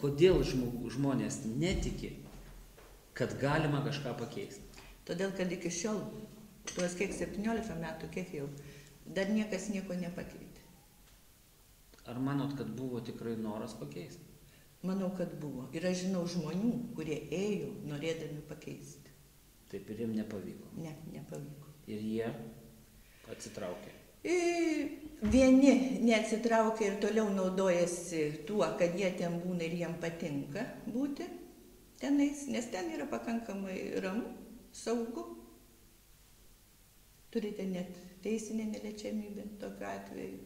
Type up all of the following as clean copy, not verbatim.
kodėl žmonės netiki, kad galima kažką pakeisti? Todėl, kad iki šiol, tuos kiek 17 metų, kiek jau, dar niekas nieko nepakeitė. Ar manot, kad buvo tikrai noras pakeisti? Manau, kad buvo. Ir aš žinau žmonių, kurie ėjo norėdami pakeisti. Taip ir jiems nepavyko. Ne, nepavyko. Ir jie atsitraukė. Vieni neatsitraukia ir toliau naudojasi tuo, kad jie ten būna ir jiem patinka būti tenais, nes ten yra pakankamai ramu, saugu. Turite net teisinę neliečiamybę tokiu atveju.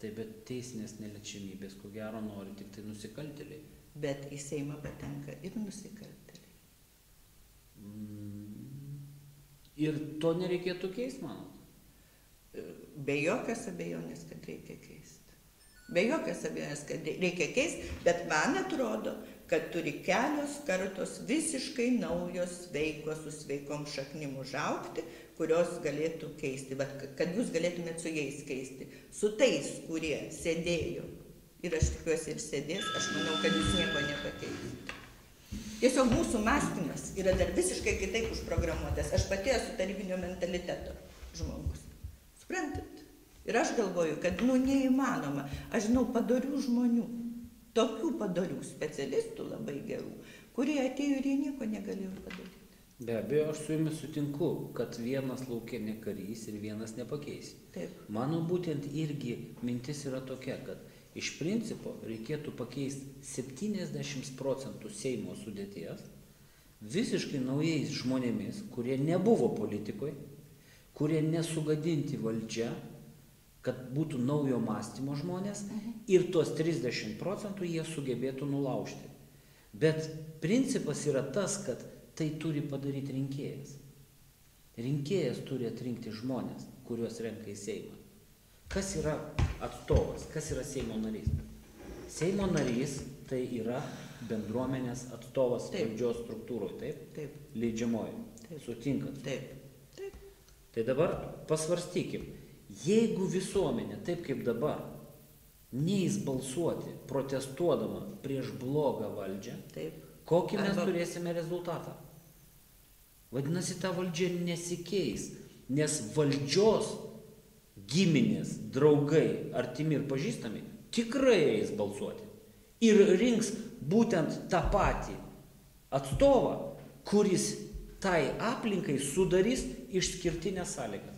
Taip, bet teisinės neliečiamybės, ko gero, nori tik tai nusikaltėliai. Bet į Seimą patenka ir nusikaltėliai. Ir to nereikėtų keisti, manot? Be jokios abejonės, kad reikia keisti. Be jokios abejonės, kad reikia keisti, bet man atrodo, kad turi kelios kartos visiškai naujos veikos su sveikom šaknim užaugti, kurios galėtų keisti, bet kad jūs galėtumėt su jais keisti. Su tais, kurie sėdėjo, ir aš tikiuosi ir sėdės, aš manau, kad jūs nieko nepakeisite. Tiesiog mūsų mąstymas yra dar visiškai kitaip užprogramuotas. Aš pati esu tarybinio mentaliteto žmogus. Suprantat? Ir aš galvoju, kad neįmanoma. Aš žinau padorių žmonių, tokių padorių specialistų labai gerų, kurie atėjo ir jie nieko negalėjo padaryti. Be abejo, aš su jumis sutinku, kad vienas lauke ne karys ir vienas nepakeis. Taip. Mano būtent irgi mintis yra tokia, kad iš principo reikėtų pakeisti 70% Seimo sudėties visiškai naujais žmonėmis, kurie nebuvo politikoje, kurie nesugadinti valdžia, kad būtų naujo mąstymo žmonės ir tuos 30% jie sugebėtų nulaužti. Bet principas yra tas, kad tai turi padaryti rinkėjas. Rinkėjas turi atrinkti žmonės, kuriuos renka į Seimą. Kas yra atstovas, kas yra Seimo narys? Seimo narys tai yra bendruomenės atstovas valdžios struktūroje, taip? Taip. Leidžiamoji. Taip. Sutinkat? Taip. Taip. Tai dabar pasvarstykim, jeigu visuomenė, taip kaip dabar, neis balsuoti, protestuodama prieš blogą valdžią, Taip. kokį mes turėsime rezultatą? Vadinasi, ta valdžia nesikeis, nes valdžios giminės, draugai, artimi ir pažįstami tikrai eis balsuoti. Ir rinks būtent tą patį atstovą, kuris tai aplinkai sudarys išskirtinę sąlygą.